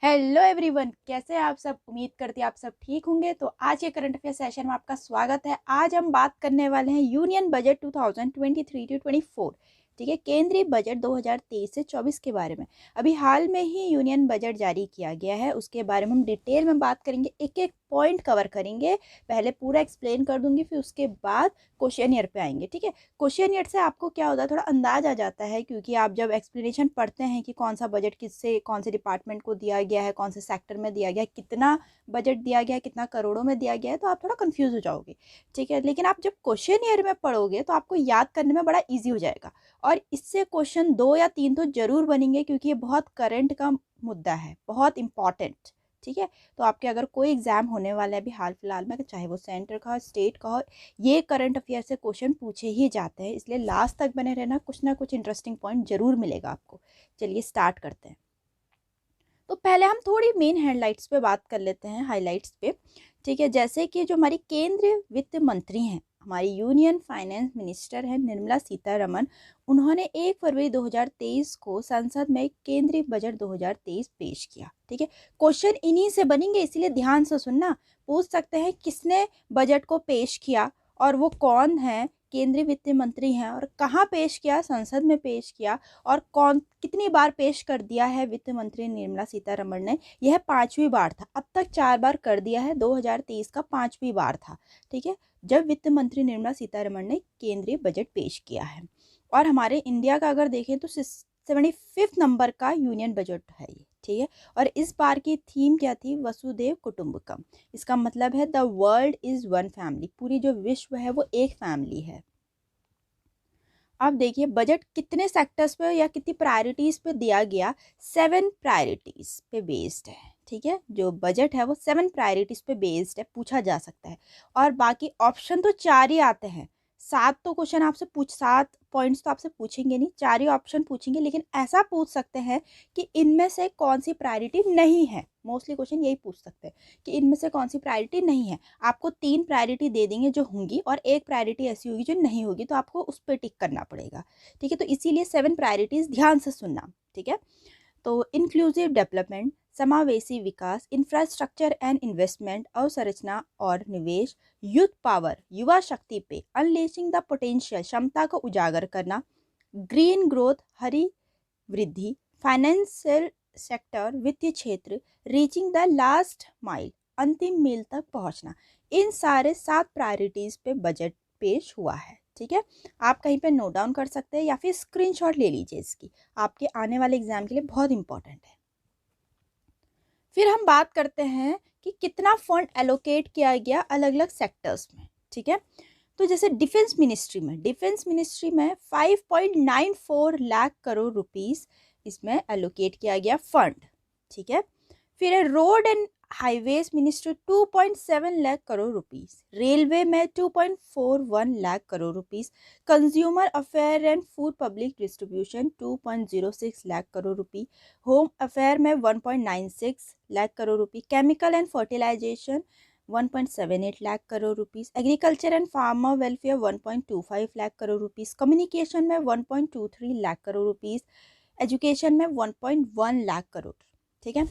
Hello everyone, कैसे हैं आप सब। उम्मीद करती हैं आप सब ठीक होंगे। तो आज के करंट अफेयर सेशन में आपका स्वागत है। आज हम बात करने वाले हैं यूनियन बजट 2023 टू 24। ठीक है, केंद्रीय बजट 2023 से 24 के बारे में। अभी हाल में ही यूनियन बजट जारी किया गया है, उसके बारे में हम डिटेल में बात करेंगे, एक एक पॉइंट कवर करेंगे। पहले पूरा एक्सप्लेन कर दूंगी, फिर उसके बाद क्वेश्चन पे आएंगे। ठीक है, क्वेश्चन से आपको क्या होता है, थोड़ा अंदाज आ जाता है, क्योंकि आप जब एक्सप्लेनेशन पढ़ते हैं कि कौन सा बजट किससे कौन से डिपार्टमेंट को दिया गया है, कौन से सेक्टर में दिया गया है, कितना बजट दिया गया है, कितना करोड़ों में दिया गया है, तो आप थोड़ा कंफ्यूज हो जाओगे। ठीक है, लेकिन आप जब क्वेश्चन में पढ़ोगे तो आपको याद करने में बड़ा ईजी हो जाएगा। और इससे क्वेश्चन 2 या 3 तो जरूर बनेंगे, क्योंकि ये बहुत करंट का मुद्दा है, बहुत इंपॉर्टेंट। ठीक है, तो आपके अगर कोई एग्जाम होने वाला है अभी हाल फिलहाल में, चाहे वो सेंटर का हो, स्टेट का हो, ये करंट अफेयर से क्वेश्चन पूछे ही जाते हैं, इसलिए लास्ट तक बने रहना, कुछ ना कुछ इंटरेस्टिंग पॉइंट जरूर मिलेगा आपको। चलिए स्टार्ट करते हैं। तो पहले हम थोड़ी मेन हेडलाइट्स पे बात कर लेते हैं, हाइलाइट्स पे। ठीक है, जैसे कि जो हमारी केंद्रीय वित्त मंत्री हैं, हमारी यूनियन फाइनेंस मिनिस्टर है निर्मला सीतारमण, उन्होंने 1 फरवरी 2023 को संसद में केंद्रीय बजट 2023 पेश किया। ठीक है, क्वेश्चन इन्हीं से बनेंगे, इसीलिए ध्यान से सुनना। पूछ सकते हैं किसने बजट को पेश किया और वो कौन है, केंद्रीय वित्त मंत्री हैं, और कहाँ पेश किया, संसद में पेश किया, और कौन कितनी बार पेश कर दिया है वित्त मंत्री निर्मला सीतारमण ने। यह 5वीं बार था, अब तक 4 बार कर दिया है, 2023 का 5वीं बार था। ठीक है, जब वित्त मंत्री निर्मला सीतारमण ने केंद्रीय बजट पेश किया है। और हमारे इंडिया का अगर देखें तो 75 नंबर का यूनियन बजट है ये। ठीक है, और इस बार की थीम क्या थी, वसुदेव कुटुंबकम। इसका मतलब है the world is one family, पूरी जो विश्व है वो एक फैमिली है। अब देखिए बजट कितने सेक्टर्स पे या कितनी प्रायोरिटीज पे दिया गया, 7 प्रायोरिटीज पे बेस्ड है। ठीक है, जो बजट है वो 7 प्रायोरिटीज पे बेस्ड है, पूछा जा सकता है। और बाकी ऑप्शन तो 4 ही आते हैं। 7 तो क्वेश्चन आपसे 7 पॉइंट्स तो आपसे पूछेंगे नहीं, 4 ही ऑप्शन पूछेंगे, लेकिन ऐसा पूछ सकते हैं कि इनमें से कौन सी प्रायोरिटी नहीं है। मोस्टली क्वेश्चन यही पूछ सकते हैं कि इनमें से कौन सी प्रायोरिटी नहीं है। आपको 3 प्रायोरिटी दे देंगे जो होंगी, और 1 प्रायोरिटी ऐसी होगी जो नहीं होगी, तो आपको उस पर टिक करना पड़ेगा। ठीक है, तो इसीलिए 7 प्रायोरिटीज ध्यान से सुनना। ठीक है, तो इंक्लूसिव डेवलपमेंट, समावेशी विकास, इंफ्रास्ट्रक्चर एंड इन्वेस्टमेंट, अवसंरचना और निवेश, यूथ पावर, युवा शक्ति पे, अनलेशिंग द पोटेंशियल, क्षमता को उजागर करना, ग्रीन ग्रोथ, हरी वृद्धि, फाइनेंशियल सेक्टर, वित्तीय क्षेत्र, रीचिंग द लास्ट माइल, अंतिम मील तक पहुंचना। इन सारे 7 प्रायोरिटीज पे बजट पेश हुआ है। ठीक है, आप कहीं पे नोट डाउन कर सकते हैं या फिर स्क्रीनशॉट ले लीजिए इसकी, आपके आने वाले एग्जाम के लिए बहुत इंपॉर्टेंट है। फिर हम बात करते हैं कि कितना फंड एलोकेट किया गया अलग अलग सेक्टर्स में। ठीक है, तो जैसे डिफेंस मिनिस्ट्री में 5.94 लाख करोड़ रुपीस इसमें एलोकेट किया गया फंड। ठीक है, फिर road and highways ministry 2.7 lakh crore rupees, railway में 2.41 lakh crore rupees, consumer affair and food public distribution 2.06 lakh crore rupee, home affair में 1.96 lakh crore rupee, chemical and fertilization 1.78 lakh crore rupees, agriculture and farmer welfare 1.25 lakh crore rupees, communication में 1.23 लाख करोड़ रुपीस, एजुकेशन में 1.1 लाख करोड़। ठीक है,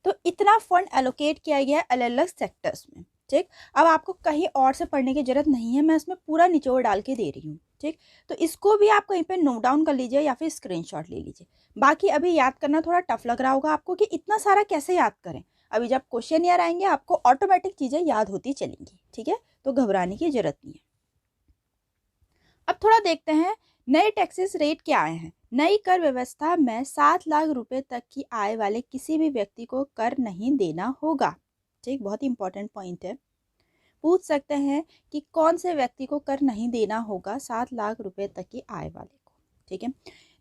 तो इतना फंड एलोकेट किया गया है अलग अलग सेक्टर्स में। ठीक, अब आपको कहीं और से पढ़ने की जरूरत नहीं है, मैं इसमें पूरा निचोड़ डाल के दे रही हूँ। ठीक, तो इसको भी आप कहीं पे नोट डाउन कर लीजिए या फिर स्क्रीनशॉट ले लीजिए। बाकी अभी याद करना थोड़ा टफ लग रहा होगा आपको कि इतना सारा कैसे याद करें। अभी जब क्वेश्चन यार आएंगे आपको ऑटोमेटिक चीजें याद होती चलेंगी। ठीक है, तो घबराने की जरूरत नहीं है। अब थोड़ा देखते हैं नए टैक्सेस रेट क्या आए हैं। नई कर व्यवस्था में 7 लाख रुपए तक की आय वाले किसी भी व्यक्ति को कर नहीं देना होगा। ठीक, बहुत इंपॉर्टेंट पॉइंट है। पूछ सकते हैं कि कौन से व्यक्ति को कर नहीं देना होगा 7 लाख रुपए तक की आय वाले को। ठीक है,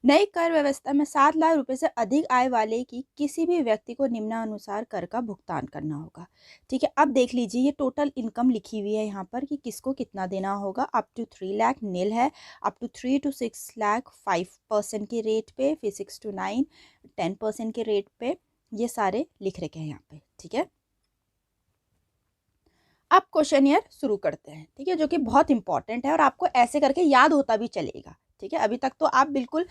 नई कर व्यवस्था में 7 लाख रुपए से अधिक आय वाले की किसी भी व्यक्ति को निम्नानुसार कर का भुगतान करना होगा। ठीक है, अब देख लीजिए ये टोटल इनकम लिखी हुई है यहाँ पर कि किसको कितना देना होगा। अप टू 3 लाख नील है, अप टू 3 to 6 लाख 5% के रेट पे, फिर 6 to 9 10% के रेट पे, ये सारे लिख रखे हैं यहाँ पे। ठीक है, अब क्वेश्चन शुरू करते हैं। ठीक है, जो कि बहुत इंपॉर्टेंट है और आपको ऐसे करके याद होता भी चलेगा। ठीक है, अभी तक तो आप बिल्कुल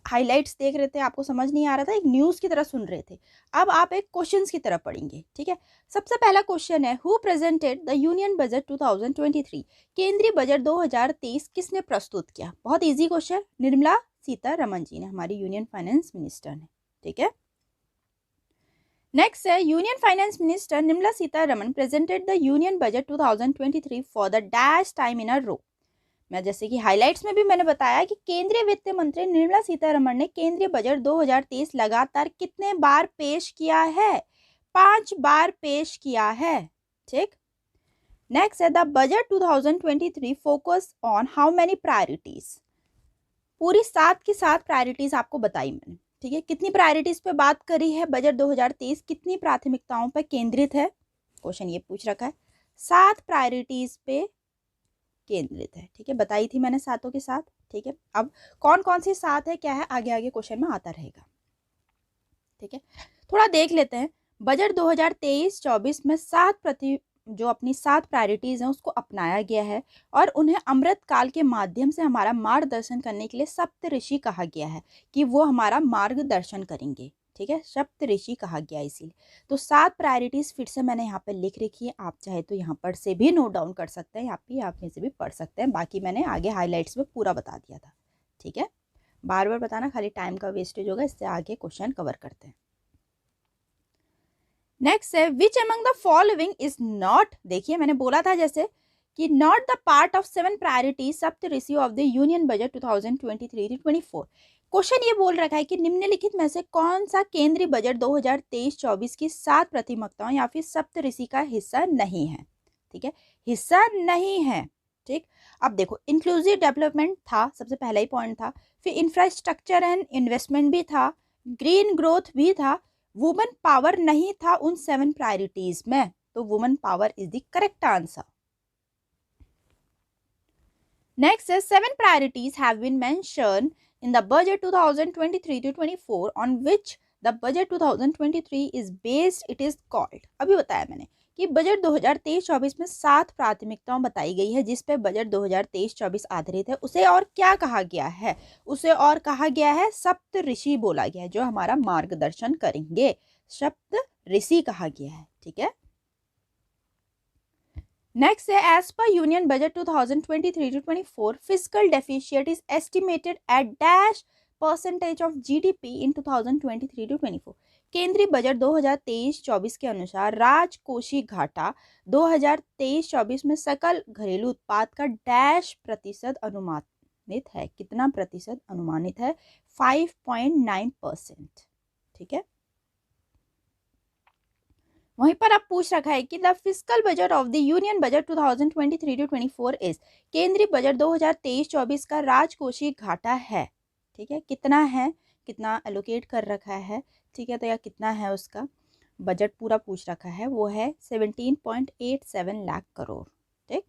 हाइलाइट्स देख रहे थे, आपको समझ नहीं आ रहा था, एक न्यूज़ की तरह सुन रहे थे। अब आप एक क्वेश्चंस की तरह पढ़ेंगे। ठीक है, सबसे पहला क्वेश्चन है, who presented the union budget 2023? केंद्रीय बजट 2023 किसने प्रस्तुत किया? बहुत इजी क्वेश्चन, निर्मला सीतारमण जी ने, हमारी यूनियन फाइनेंस मिनिस्टर ने। ठीक है, नेक्स्ट है, union finance minister Nirmala Sitharaman presented the union budget 2023 for the dash time in a row. मैं जैसे कि हाइलाइट्स में भी मैंने बताया कि केंद्रीय वित्त मंत्री निर्मला सीतारमण ने केंद्रीय बजट 2023 लगातार कितने बार पेश किया है? 5 बार पेश किया है। ठीक, नेक्स्ट है, the budget 2023 focus on how many priorities? पूरी 7 की 7 प्रायोरिटीज आपको बताई मैंने। ठीक है, कितनी प्रायोरिटीज पे बात करी है? बजट 2023 कितनी प्राथमिकताओं पर केंद्रित है? क्वेश्चन ये पूछ रखा है। 7 प्रायोरिटीज पे केंद्रित है। ठीक है, बताई थी मैंने सातों के साथ। ठीक है, अब कौन कौन सी 7 है, क्या है, आगे आगे क्वेश्चन में आता रहेगा। ठीक है, थोड़ा देख लेते हैं। बजट 2023-24 में जो अपनी 7 प्रायोरिटीज हैं उसको अपनाया गया है और उन्हें अमृत काल के माध्यम से हमारा मार्गदर्शन करने के लिए सप्तऋषि कहा गया है, कि वो हमारा मार्गदर्शन करेंगे। ठीक है, सप्तऋषि कहा गया इसीलिए। तो 7 प्रायोरिटीज फिर से मैंने यहाँ पे लिख रखी है, आप चाहे तो यहाँ पर से भी नोट डाउन कर सकते हैं, आप में से भी पढ़ सकते हैं, बाकी मैंने आगे हाईलाइट्स में पूरा बता दिया था। ठीक है, बार बार बताना, खाली टाइम का वेस्टेज होगा, इससे आगे क्वेश्चन कवर करते हैं। नेक्स्ट है, which among the following is not, देखिए मैंने बोला था जैसे कि not the part of 7 priority Saptarishi of the union budget 2023-24। Question ये बोल रखा है कि निम्नलिखित में से कौन सा केंद्रीय बजट 2023-24 की 7 प्राथमिकताओं या फिर सप्तऋषि का हिस्सा नहीं है? ठीक है, हिस्सा नहीं है। ठीक, अब देखो, इंक्लूसिव डेवलपमेंट था, सबसे पहला ही पॉइंट था, फिर इंफ्रास्ट्रक्चर एंड इन्वेस्टमेंट भी था, ग्रीन ग्रोथ भी था, वुमेन पावर नहीं था उन 7 प्रायोरिटीज में, तो women power is the correct answer. Next है, 7 priorities have been mentioned in the budget 2023-24 on which the budget 2023 is based, it is called। अभी बताया मैंने कि बजट 2023-24 में 7 प्राथमिकताओं बताई गई है जिस पे बजट 2023-24 आधारित है, उसे और क्या कहा गया है? उसे और कहा गया है सप्तऋषि बोला गया है, जो हमारा मार्गदर्शन करेंगे, सप्तऋषि कहा गया है। ठीक है, नेक्स्ट है, as per union budget 2023-24 fiscal deficit is estimated at dash percentage of GDP in 2023-24। केंद्रीय बजट 2023-24 के अनुसार राजकोषीय घाटा 2023-24 में सकल घरेलू उत्पाद का डैश प्रतिशत अनुमानित है? कितना प्रतिशत अनुमानित है? 5.9%। ठीक है, वहीं पर अब पूछ रखा है कि the fiscal budget of the union budget 2023-24 is, केंद्रीय बजट 2023-24 का राजकोषीय घाटा है। ठीक है, कितना है, कितना एलोकेट कर रखा है? ठीक है, तो यह कितना है, उसका बजट पूरा पूछ रखा है, वो है 17.87 लाख करोड़। ठीक,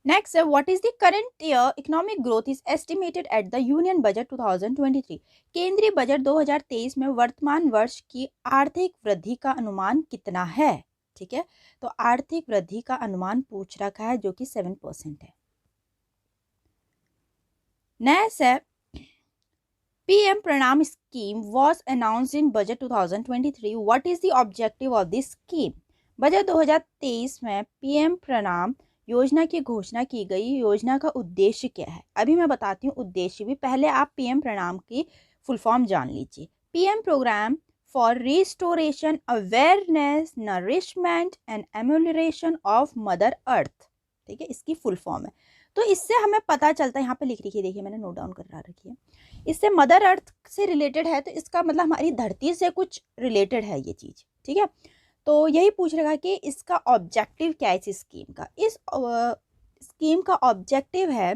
नेक्स्ट है, what is the current year economic growth is estimated at the union budget 2023? केंद्रीय बजट 2023 में वर्तमान वर्ष की आर्थिक वृद्धि का अनुमान कितना है? ठीक है, तो आर्थिक वृद्धि का अनुमान पूछ रखा है, जो कि 7% है। नेक्स्ट है, पीएम प्रणाम scheme was announced in budget 2023, what is the objective of this scheme? Budget 2023 में पीएम प्रणाम योजना की घोषणा की गई, योजना का उद्देश्य क्या है? अभी मैं बताती हूँ उद्देश्य भी, पहले आप पीएम प्रणाम की फुल फॉर्म जान लीजिए। PM programme for restoration awareness nourishment and amelioration of mother earth. ठीक है, इसकी फुल फॉर्म है। तो इससे हमें पता चलता है, यहाँ पे लिख रखी है, देखिए मैंने नोट डाउन कर रखी है, इससे मदर अर्थ से रिलेटेड है, तो इसका मतलब हमारी धरती से कुछ रिलेटेड है ये चीज़। ठीक है, तो यही पूछ रहा है कि इसका ऑब्जेक्टिव क्या है इस स्कीम का? इस स्कीम का ऑब्जेक्टिव है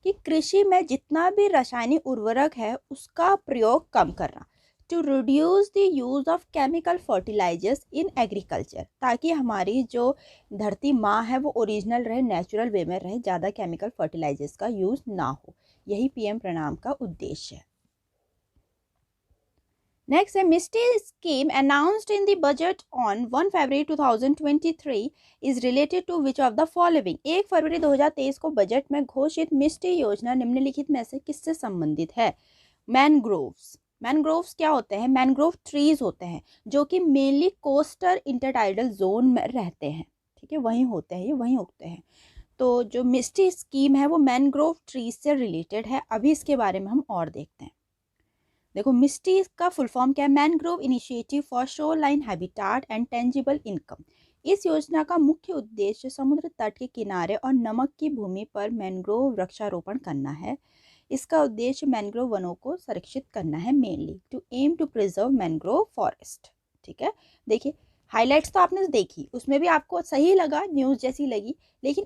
कि कृषि में जितना भी रासायनिक उर्वरक है उसका प्रयोग कम करना, to reduce the use of chemical fertilisers in agriculture, ताकि हमारी जो धरती माँ है वो ओरिजिनल रहे, नेचुरल वे में रहे, ज़्यादा केमिकल फर्टिलाइजर्स का यूज ना हो। यही पीएम प्रणाम का उद्देश्य है। नेक्स्ट है MISHTI scheme announced in the budget on 1 February 2023 is related to which of the following. 1 फरवरी 2023 को बजट में घोषित मिस्टी योजना निम्नलिखित में से किससे संबंधित है? मैनग्रोव्स। मैनग्रोव्स क्या होते हैं? मैनग्रोव ट्रीज होते हैं जो कि मेनली कोस्टल इंटरटाइडल जोन में रहते हैं, ठीक है, वहीं होते हैं, ये वहीं उगते हैं। तो जो मिस्टी स्कीम है वो मैनग्रोव ट्रीज से रिलेटेड है। अभी इसके बारे में हम और देखते हैं। देखो, मिस्टी का फुल फॉर्म क्या है? Mangrove initiative for shoreline habitat and tangible income. इस योजना का मुख्य उद्देश्य समुद्र तट के किनारे और नमक की भूमि पर मैनग्रोव वृक्षारोपण करना है। इसका उद्देश्य मैनग्रोव वनों को संरक्षित करना है, mainly to aim to preserve mangrove forest. ठीक है, देखिए हाइलाइट्स तो आपने देखी, उसमें भी आपको सही लगा, न्यूज़ जैसी लगी, लेकिन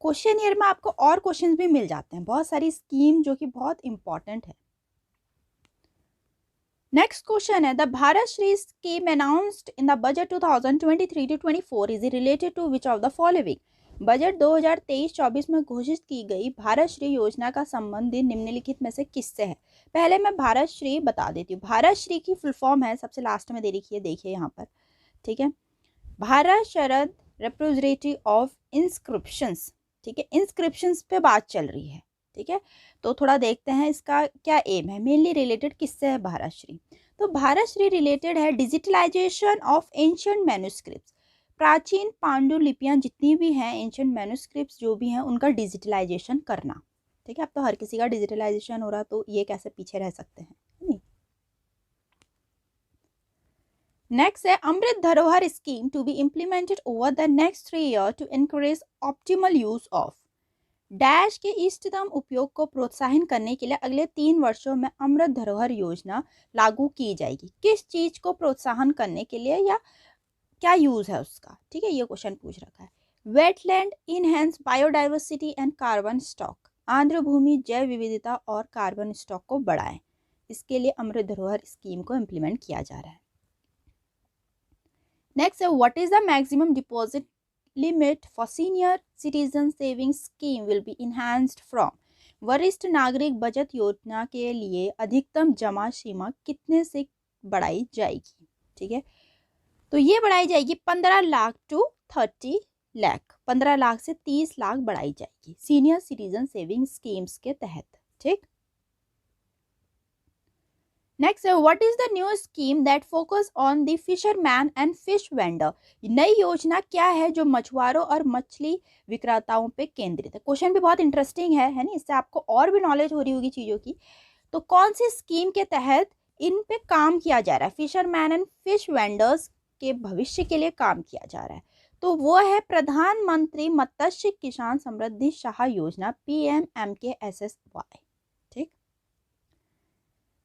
क्वेश्चन ईयर में आपको और क्वेश्चंस भी मिल जाते हैं, बहुत सारी स्कीम जो कि बहुत इंपॉर्टेंट है। नेक्स्ट क्वेश्चन है the Bharat Shri scheme announced in the budget 2023-24 is related to which of the following. Budget 2023-24 में घोषित की गई भारत श्री योजना का संबंध निम्नलिखित में से किससे है? पहले मैं भारत श्री बता देती हूँ। भारत श्री की फुल फॉर्म है, सबसे लास्ट में दे रखी है, देखिए यहाँ पर, ठीक है, भारत शरद रिप्रेजेंटेटिव ऑफ इंस्क्रिप्शंस। ठीक है, इंस्क्रिप्शंस पे बात चल रही है, ठीक है, तो थोड़ा देखते हैं इसका क्या एम है, मेनली रिलेटेड किससे है भारत श्री। तो भारत श्री रिलेटेड है डिजिटलाइजेशन ऑफ एंशिएंट मैन्युस्क्रिप्ट्स। प्राचीन पांडुलिपियां जितनी भी हैं, एंशिएंट मैन्युस्क्रिप्ट्स जो भी हैं, उनका डिजिटलाइजेशन करना। ठीक है, अब तो हर किसी का डिजिटलाइजेशन हो रहा, तो ये कैसे पीछे रह सकते हैं, नहीं। नेक्स्ट है Amrit Dharohar scheme to be implemented over the next 3 year to encourage optimal use of dash के इष्टतम उपयोग को प्रोत्साहन करने के लिए अगले 3 वर्षों में अमृत धरोहर योजना लागू की जाएगी। किस चीज को प्रोत्साहन करने के लिए या क्या यूज है उसका? ठीक है, ये क्वेश्चन पूछ रखा है। Wetland, enhance biodiversity and carbon stock. आर्द्र भूमि, जैव विविधता और कार्बन स्टॉक को बढ़ाएं। इसके लिए अमृत धरोहर स्कीम को इम्प्लीमेंट किया जा रहा है। नेक्स्ट है what is the maximum deposit limit for senior citizen savings scheme will be enhanced from। वरिष्ठ नागरिक बचत योजना के लिए अधिकतम जमा सीमा कितने से बढ़ाई जाएगी? ठीक है, तो ये बढ़ाई जाएगी 15 लाख टू 30 लाख, 15 लाख से 30 लाख बढ़ाई जाएगी सीनियर सिटीजन सेविंग स्कीम्स के तहत। ठीक, नेक्स्ट है what is the new scheme that focus on the fisherman and fish vendor. नई योजना क्या है जो मछुआरों और मछली विक्रेताओं पे केंद्रित है? क्वेश्चन भी बहुत इंटरेस्टिंग है ना, इससे आपको और भी नॉलेज हो रही होगी चीजों की। तो कौन सी स्कीम के तहत इन पे काम किया जा रहा है? फिशरमैन एंड फिश वेंडर्स के भविष्य के लिए काम किया जा रहा है, तो वो है प्रधानमंत्री मत्स्य किसान समृद्धि शाह योजना, PMMKSSY।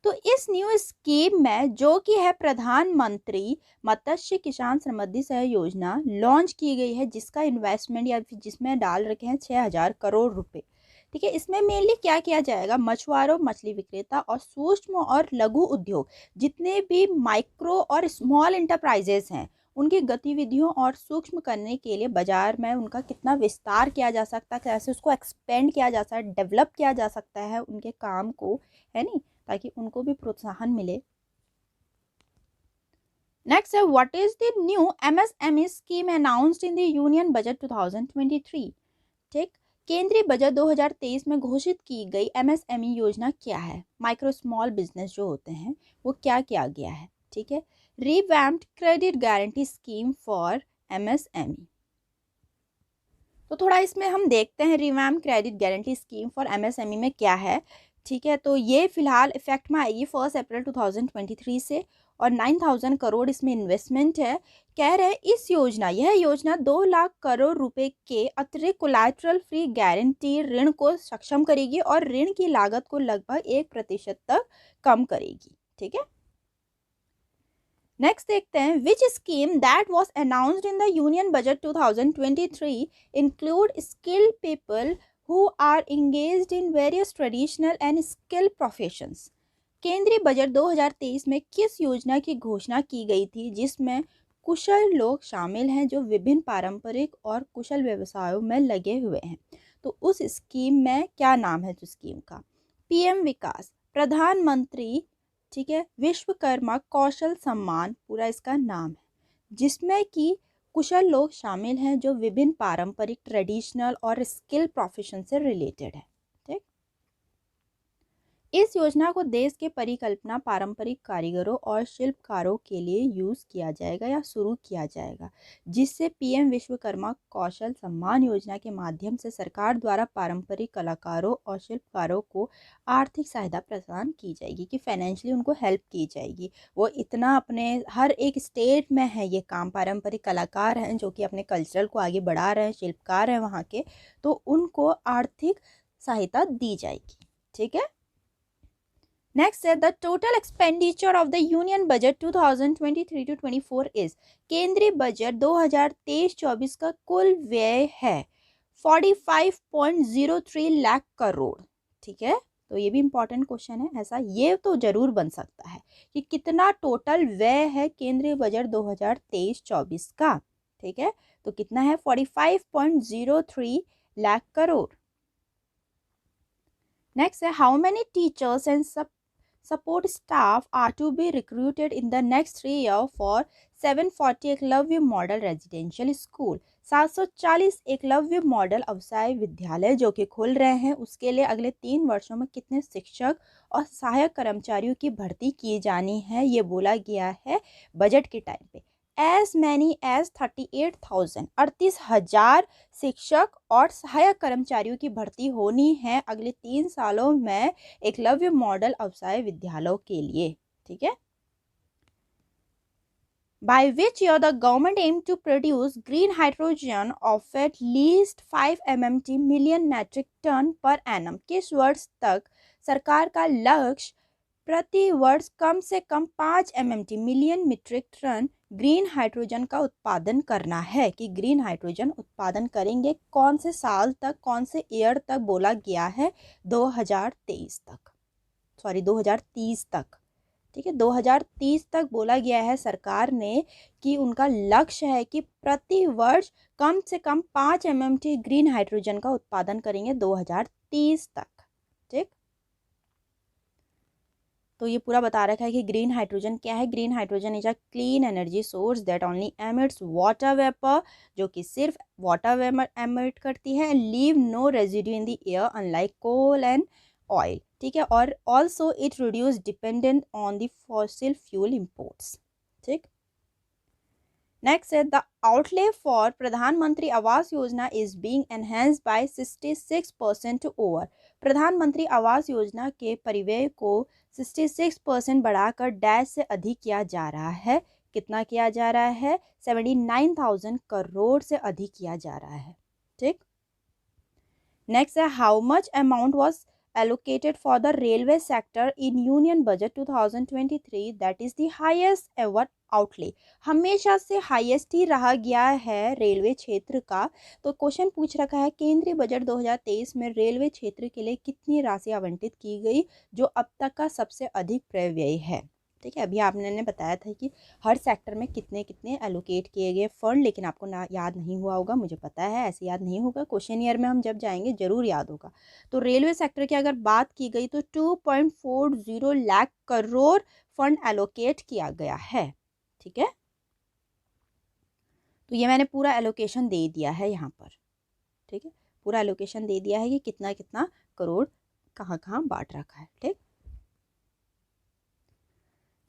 तो इस न्यू स्कीम में जो कि है प्रधानमंत्री मत्स्य किसान समृद्धि सह योजना लॉन्च की गई है, जिसका इन्वेस्टमेंट या फिर जिसमें डाल रखे हैं 6000 करोड़ रुपए। ठीक है, इसमें मेनली क्या किया जाएगा? मछुआरों, मछली विक्रेता और सूक्ष्म और लघु उद्योग, जितने भी माइक्रो और स्मॉल इंटरप्राइजेस हैं, उनकी गतिविधियों और सूक्ष्म करने के लिए बाजार में उनका कितना विस्तार किया जा सकता है, कैसे उसको एक्सपेंड किया जा सकता है, डेवलप किया जा सकता है उनके काम को, है नहीं, ताकि उनको भी प्रोत्साहन मिले। नेक्स्ट है what is the new MSME scheme announced in the union budget 2023। ठीक, केंद्रीय बजट 2023 में घोषित की गई MSME योजना क्या है? माइक्रो स्मॉल बिजनेस जो होते हैं वो क्या किया गया है? ठीक है, revamped credit guarantee scheme for MSME। तो थोड़ा इसमें हम देखते हैं revamped credit guarantee scheme for MSME में क्या है। ठीक है, तो ये फिलहाल इफेक्ट में आएगी 1 अप्रैल 2023 से, और 9000 करोड़ इसमें इन्वेस्टमेंट है। कह रहे हैं यह योजना 2 लाख करोड़ रुपए के अतिरिक्त कोलैटरल फ्री गारंटी ऋण को सक्षम करेगी और ऋण की लागत को लगभग 1% तक कम करेगी। ठीक है, नेक्स्ट देखते हैं विच scheme that was announced in the union budget 2023 include skilled people who are engaged in various traditional and skilled professions। केंद्रीय बजट 2023 में किस योजना की घोषणा की गई थी जिसमें कुशल लोग शामिल हैं जो विभिन्न पारंपरिक और कुशल व्यवसायों में लगे हुए हैं? तो उस स्कीम में क्या नाम है जो स्कीम का? PM विकास, प्रधानमंत्री ठीक है, विश्वकर्मा कौशल सम्मान पूरा इसका नाम है, जिसमें कि कुशल लोग शामिल हैं जो विभिन्न पारंपरिक, ट्रेडिशनल और स्किल प्रोफेशन से रिलेटेड है। ठीक, इस योजना को देश के परिकल्पना पारंपरिक कारीगरों और शिल्पकारों के लिए यूज़ किया जाएगा या शुरू किया जाएगा, जिससे पीएम विश्वकर्मा कौशल सम्मान योजना के माध्यम से सरकार द्वारा पारंपरिक कलाकारों और शिल्पकारों को आर्थिक सहायता प्रदान की जाएगी, कि फाइनेंशियली उनको हेल्प की जाएगी। वो इतना अपने हर एक स्टेट में है ये काम, पारंपरिक कलाकार हैं जो कि अपने कल्चरल को आगे बढ़ा रहे हैं, शिल्पकार हैं वहाँ के, तो उनको आर्थिक सहायता दी जाएगी। ठीक है, नेक्स्ट है the total expenditure of the union budget 2023 to 24 is, केंद्रीय बजट 2023-24 का कुल व्यय है 45.03 लाख करोड़। ठीक है, तो ये भी इंपॉर्टेंट क्वेश्चन है, ऐसा ये तो जरूर बन सकता है कि कितना टोटल व्यय है केंद्रीय बजट 2023-24 का। ठीक है, तो कितना है 45.03 लाख करोड़। नेक्स्ट है how many teachers and support staff are to be recruited in the next 3 years for 740 Eklavya model residential school. 740 Eklavya model अवसाय विद्यालय जो कि खुल रहे हैं, उसके लिए अगले 3 वर्षों में कितने शिक्षक और सहायक कर्मचारियों की भर्ती की जानी है, ये बोला गया है बजट के टाइम पे। एज मैनी एज 38,000 38,000 शिक्षक और सहायक कर्मचारियों की भर्ती होनी है अगले 3 सालों में एकलव्य मॉडल अवसाय विद्यालयों के लिए। ठीक है, by which year the government aim to produce green hydrogen of at least 5 MMT million metric ton per annum। किस वर्ष तक सरकार का लक्ष्य प्रति वर्ष कम से कम 5 MMT million metric tonne green hydrogen का उत्पादन करना है, कि ग्रीन हाइड्रोजन उत्पादन करेंगे कौन से साल तक, कौन से ईयर तक बोला गया है 2023 तक, सॉरी 2030 तक। ठीक है, 2030 तक बोला गया है सरकार ने कि उनका लक्ष्य है कि प्रति वर्ष कम से कम 5 MMT ग्रीन हाइड्रोजन का उत्पादन करेंगे 2030 तक। ठीक, तो ये पूरा बता रखा है कि ग्रीन हाइड्रोजन क्या है। Green hydrogen is a clean energy source that only emits water vapour, जो कि सिर्फ वाटर वेपर एमिट करती है, leave no residue in the air unlike coal and oil. ठीक है, और also it reduce dependent on the fossil fuel imports. ठीक, next है the outlay for Pradhan Mantri Awas Yojana is being enhanced by 66% to over. Pradhan Mantri Awas योजना के परिव्यय को 66% बढ़ाकर डैश से अधिक किया जा रहा है। कितना किया जा रहा है? 79,000 करोड़ से अधिक किया जा रहा है। ठीक, नेक्स्ट है how much amount was allocated for the railway sector in union budget 2023 that is the highest ever outlay। हमेशा से हाईएस्ट ही रहा गया है रेलवे क्षेत्र का। तो क्वेश्चन पूछ रखा है केंद्रीय बजट 2023 में रेलवे क्षेत्र के लिए कितनी राशि आवंटित की गई, जो अब तक का सबसे अधिक व्यय है। ठीक है, अभी आपने बताया था कि हर सेक्टर में कितने कितने एलोकेट किए गए फंड, लेकिन आपको ना याद नहीं हुआ होगा, मुझे पता है ऐसे याद नहीं होगा, क्वेश्चन ईयर में हम जब जाएंगे जरूर याद होगा। तो रेलवे सेक्टर की अगर बात की गई तो 2.40 लाख करोड़ फंड एलोकेट किया गया है। ठीक है, तो ये मैंने पूरा एलोकेशन दे दिया है यहाँ पर। ठीक है, पूरा एलोकेशन दे दिया है कि कितना कितना करोड़ कहाँ कहाँ बांट रखा है। ठीक,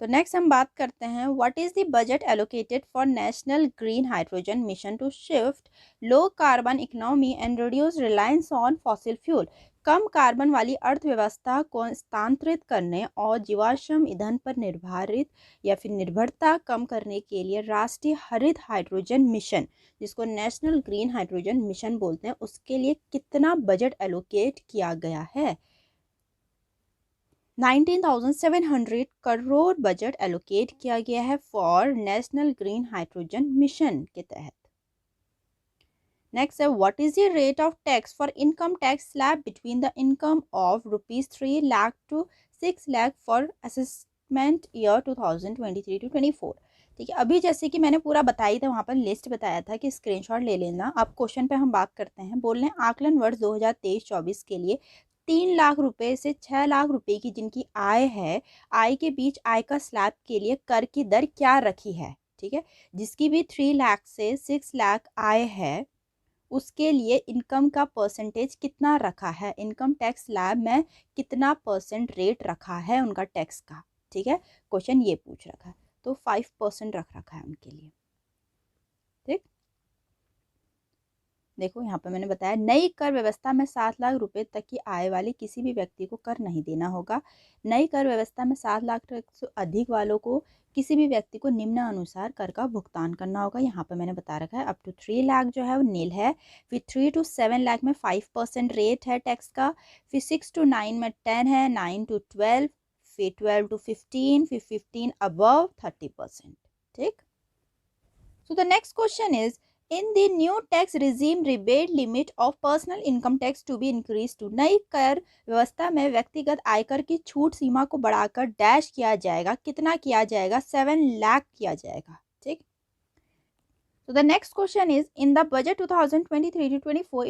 तो नेक्स्ट हम बात करते हैं what is the budget allocated for national green hydrogen mission to shift low carbon economy and reduce reliance on fossil fuel. कम कार्बन वाली अर्थव्यवस्था को स्थानांतरित करने और जीवाश्म ईंधन पर निर्भरित या फिर निर्भरता कम करने के लिए राष्ट्रीय हरित हाइड्रोजन मिशन, जिसको नेशनल ग्रीन हाइड्रोजन मिशन बोलते हैं, उसके लिए कितना बजट एलोकेट किया गया है? 19,700 करोड़ बजट एलोकेट किया गया है for national green hydrogen mission के तहत। नेक्स्ट है what is the rate of tax for income tax slab between the income of ₹3 lakh to 6 lakh for assessment year 2023 to 24। ठीक है, अभी जैसे कि मैंने पूरा बताई था, वहाँ पर लिस्ट बताया था कि स्क्रीनशॉट ले लेना। अब क्वेश्चन पे हम बात करते हैं। बोल रहे हैं आकलन वर्ष 2023-24 के लिए 3 लाख रुपए से 6 लाख रुपए की जिनकी आय है, आय के बीच आय का स्लैब के लिए कर की दर क्या रखी है। ठीक है, जिसकी भी 3 लाख से 6 लाख आय है उसके लिए इनकम का परसेंटेज कितना रखा है, इनकम टैक्स स्लैब में कितना परसेंट रेट रखा है उनका टैक्स का। ठीक है, क्वेश्चन ये पूछ रखा है, तो 5% रख रखा है उनके लिए। ठीक, देखो यहाँ पे मैंने बताया नई कर व्यवस्था में 7 लाख रुपए तक की आय वाले किसी भी व्यक्ति को कर नहीं देना होगा। नई कर व्यवस्था में 7 लाख तक से अधिक वालों को किसी भी व्यक्ति को निम्न अनुसार कर का भुगतान करना होगा। यहाँ पे मैंने बता रखा है अप टू 3 लाख जो है वो नील है, फिर 3 to 7 लाख में 5% रेट है टैक्स का, फिर 6 to 9 में 10 है, 9 to 12, फिर 12 to 15, फिर 15 above 30%। ठीक, so the next question is in the new tax regime rebate limit of personal income tax to be increased to, नई कर व्यवस्था में व्यक्तिगत आयकर की छूट सीमा को बढ़ाकर डैश किया जाएगा, कितना किया जाएगा, 7 लाख किया जाएगा। ठीक, so the next question is in the budget 2023 to 24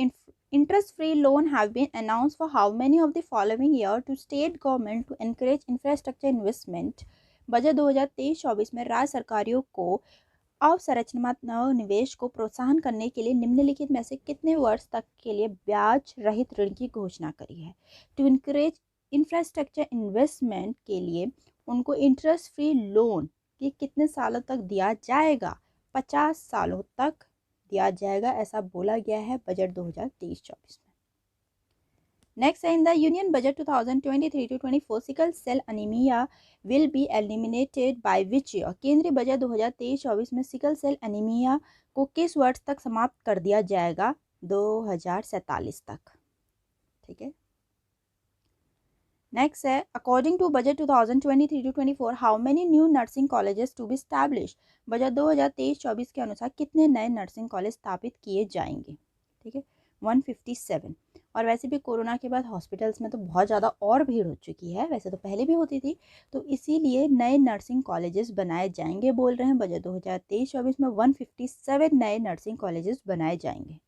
interest free loan have been announced for how many of the following year to state government to encourage infrastructure investment। Budget 2023-24 में राज्य सरकारों को अवसंरचनात्मक निवेश को प्रोत्साहन करने के लिए निम्नलिखित में से कितने वर्ष तक के लिए ब्याज रहित ऋण की घोषणा करी है। टू इनकरेज इंफ्रास्ट्रक्चर इन्वेस्टमेंट के लिए उनको इंटरेस्ट फ्री लोन कि कितने सालों तक दिया जाएगा, 50 सालों तक दिया जाएगा, ऐसा बोला गया है बजट 2023-24 में। नेक्स्ट है in the union budget 2023 to 24 sickle cell anaemia will be eliminated by which year. केंद्रीय बजट 2023-24 में सिकल सेल अनीमिया को किस वर्ष तक समाप्त कर दिया जाएगा, 2047 तक। ठीक है, नेक्स्ट है according to budget 2023 to 24 how many new nursing colleges to be establish. Budget 2023-24 के अनुसार कितने नए नर्सिंग कॉलेज स्थापित किए जाएंगे। ठीक है, 157। और वैसे भी कोरोना के बाद हॉस्पिटल्स में तो बहुत ज़्यादा और भीड़ हो चुकी है, वैसे तो पहले भी होती थी, तो इसीलिए नए नर्सिंग कॉलेजेस बनाए जाएंगे बोल रहे हैं। बजट 2023-24 में 157 नए नर्सिंग कॉलेजेस बनाए जाएंगे।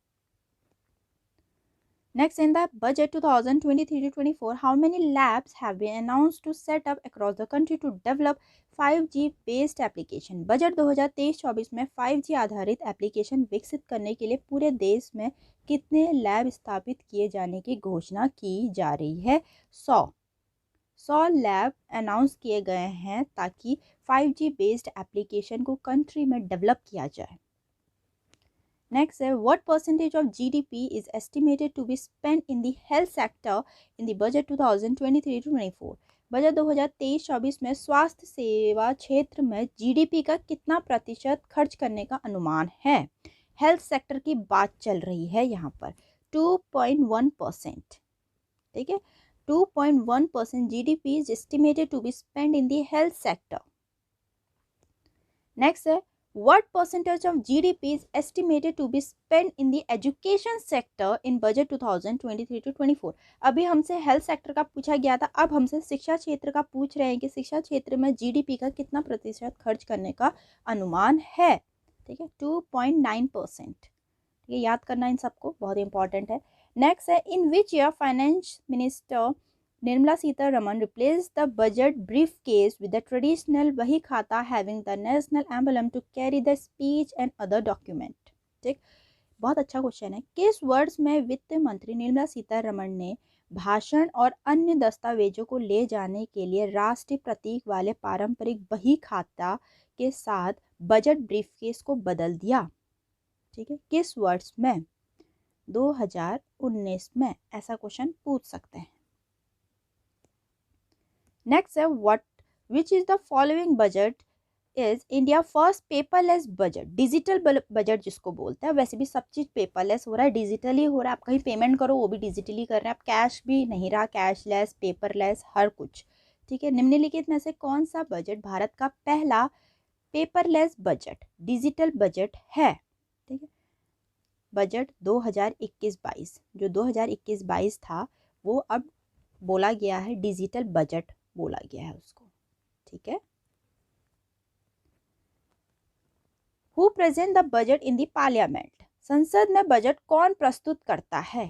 Next, in the budget 2023 to 24, how many labs have been announced to set up across the country to develop 5G based application। Budget 2023-24 में 5G आधारित एप्लीकेशन विकसित करने के लिए पूरे देश में कितने लैब स्थापित किए जाने की घोषणा की जा रही है। 100 लैब अनाउंस किए गए हैं ताकि 5G बेस्ड एप्लीकेशन को कंट्री में डेवलप किया जाए। नेक्स्ट है what percentage of GDP is estimated to be spend in the health sector in the budget 2023 to 24। Budget 2023-24 में स्वास्थ्य सेवा क्षेत्र में जीडीपी का कितना प्रतिशत खर्च करने का अनुमान है। हेल्थ सेक्टर की बात चल रही है यहाँ पर, 2.1%। ठीक है, 2.1% GDP is estimated to be spend in the health sector. Next है what percentage of GDP is estimated to be spent in the education sector in budget 2023 to 24। अभी हमसे हेल्थ सेक्टर का पूछा गया था, अब हमसे शिक्षा क्षेत्र का पूछ रहे हैं कि शिक्षा क्षेत्र में जीडीपी का कितना प्रतिशत खर्च करने का अनुमान है। ठीक है, 2.9%। ये याद करना इन सबको, बहुत इंपॉर्टेंट है। नेक्स्ट है in which year finance minister Nirmala Sitharaman replaced the budget briefcase with the traditional wahi खाता having the national emblem to carry the speech and other document। ठीक, बहुत अच्छा क्वेश्चन है। किस वर्ष में वित्त मंत्री निर्मला सीतारमण ने भाषण और अन्य दस्तावेजों को ले जाने के लिए राष्ट्रीय प्रतीक वाले पारंपरिक बही खाता के साथ बजट ब्रीफकेस को बदल दिया। ठीक है, किस वर्ष में, 2019 में, ऐसा क्वेश्चन पूछ सकते हैं। नेक्स्ट है what which is the following budget is India first paperless budget. Digital budget जिसको बोलते हैं, वैसे भी सब चीज़ पेपरलेस हो रहा है, डिजिटली हो रहा है। आप कहीं पेमेंट करो वो भी डिजिटली कर रहे हैं, आप कैश भी नहीं रहा, कैशलेस, पेपरलेस, हर कुछ। ठीक है, निम्नलिखित में से कौन सा बजट भारत का पहला पेपरलेस बजट, डिजिटल बजट है। ठीक है, बजट 2021-22 जो 2021-22 था वो अब बोला गया है डिजिटल बजट बोला गया है उसको। ठीक है, who present the budget in the parliament. संसद में बजट कौन प्रस्तुत करता है,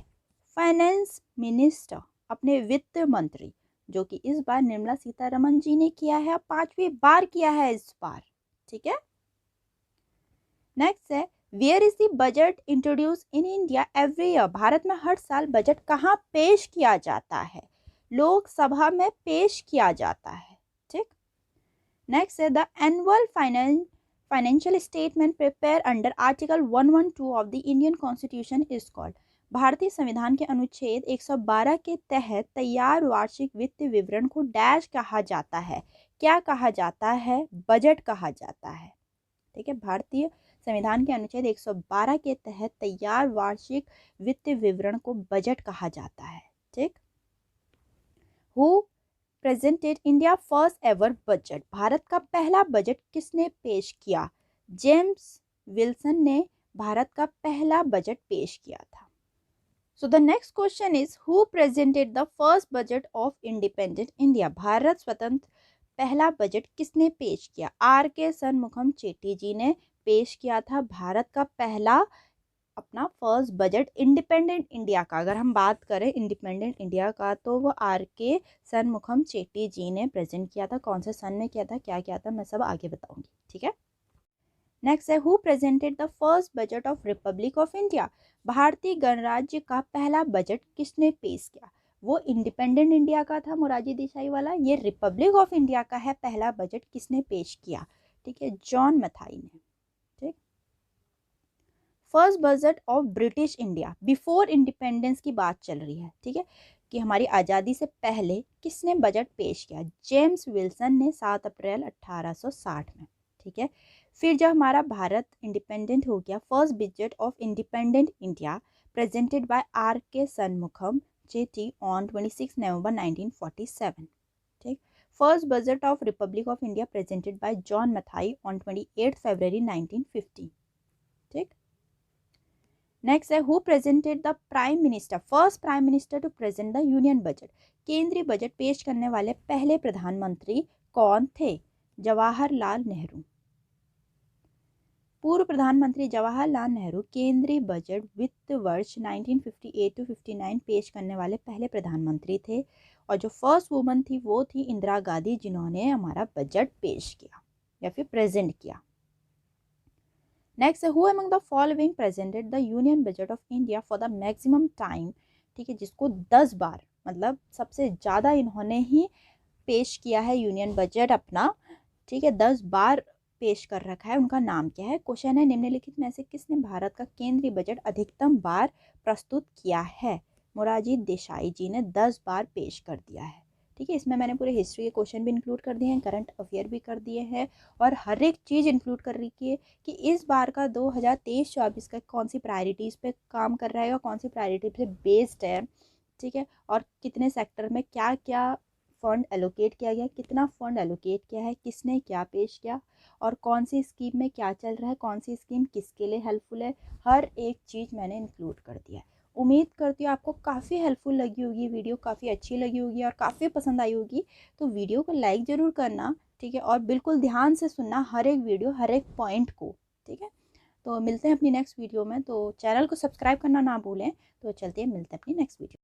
फाइनेंस मिनिस्टर। अपने वित्त मंत्री, जो कि इस बार निर्मला सीतारमण जी ने किया है, 5वीं बार किया है इस बार। ठीक है, नेक्स्ट है where is the budget introduce in India every year. भारत में हर साल बजट कहाँ पेश किया जाता है? लोकसभा में पेश किया जाता है। ठीक, नेक्स्ट है the annual financial statement prepare under article 112 of the Indian constitution is called. भारतीय संविधान के अनुच्छेद 112 के तहत तैयार वार्षिक वित्त विवरण को डैश कहा जाता है? क्या कहा जाता है? बजट कहा जाता है। ठीक है, भारतीय संविधान के अनुच्छेद 112 के तहत तैयार वार्षिक वित्त विवरण को बजट कहा जाता है। ठीक, who presented India first ever budget. Bharat का पहला बजट किसने पेश किया? जेम्स विल्सन ने भारत का पहला बजट पेश किया था। So the next question is who presented the first budget of independent India. Bharat स्वतंत्र पहला बजट किसने पेश किया? R.K. शनमुखम चेट्टी जी ने पेश किया था भारत का पहला अपना फर्स्ट बजट इंडिपेंडेंट इंडिया का। अगर हम बात करें इंडिपेंडेंट इंडिया का तो वो R.K. शनमुखम चेट्टी जी ने प्रेजेंट किया था। कौन से सन में किया था, क्या किया था, मैं सब आगे बताऊंगी। ठीक है, नेक्स्ट है who presented the first budget of republic of India. भारतीय गणराज्य का पहला बजट किसने पेश किया? वो इंडिपेंडेंट इंडिया का था, मोरारजी देसाई वाला। ये रिपब्लिक ऑफ इंडिया का है, पहला बजट किसने पेश किया? ठीक है, जॉन मथाई ने। ठीक, first budget of British India before independence की बात चल रही है। ठीक है, कि हमारी आज़ादी से पहले किसने बजट पेश किया? जेम्स विल्सन ने 7 अप्रैल 1860 में। ठीक है, फिर जब हमारा भारत इंडिपेंडेंट हो गया, first budget of independent India presented by R.K. Shanmukham Chetty on 26 November 1947। ठीक, first budget of republic of India presented by John Mathai on 28 February 1950। ठीक, नेक्स्ट है who presented the prime minister, first prime minister to present the union budget. केंद्रीय budget पेश करने वाले पहले प्रधानमंत्री कौन थे? जवाहरलाल नेहरू। पूर्व प्रधानमंत्री जवाहरलाल नेहरू केंद्रीय बजट वित्त वर्ष 1958 to 59 पेश करने वाले पहले प्रधानमंत्री थे। और जो फर्स्ट वुमन थी वो थी इंदिरा गांधी, जिन्होंने हमारा बजट पेश किया या फिर प्रेजेंट किया। नेक्स्ट है who among the following presented the union budget of India for the maximum time. ठीक है, जिसको 10 बार, मतलब सबसे ज़्यादा इन्होंने ही पेश किया है यूनियन बजट अपना। ठीक है, 10 बार पेश कर रखा है, उनका नाम क्या है? क्वेश्चन है निम्नलिखित में से किसने भारत का केंद्रीय बजट अधिकतम बार प्रस्तुत किया है? मोरारजी देसाई जी ने 10 बार पेश कर दिया है। ठीक है, इसमें मैंने पूरे हिस्ट्री के क्वेश्चन भी इंक्लूड कर दिए हैं, करंट अफेयर भी कर दिए हैं, और हर एक चीज़ इंक्लूड कर रखी है कि इस बार का 2023-24 का कौन सी प्रायोरिटीज़ पे काम कर रहा है, कौन सी प्रायोरिटी पे बेस्ड है। ठीक है, और कितने सेक्टर में क्या क्या फंड एलोकेट किया गया, कितना फंड एलोकेट किया है, किसने क्या पेश किया, और कौन सी स्कीम में क्या चल रहा है, कौन सी स्कीम किसके लिए हेल्पफुल है, हर एक चीज़ मैंने इंक्लूड कर दिया है। उम्मीद करती हूँ आपको काफ़ी हेल्पफुल लगी होगी, वीडियो काफ़ी अच्छी लगी होगी और काफ़ी पसंद आई होगी। तो वीडियो को लाइक ज़रूर करना। ठीक है, और बिल्कुल ध्यान से सुनना हर एक वीडियो, हर एक पॉइंट को। ठीक है, तो मिलते हैं अपनी नेक्स्ट वीडियो में। तो चैनल को सब्सक्राइब करना ना भूलें। तो चलते हैं, मिलते हैं अपनी नेक्स्ट वीडियो।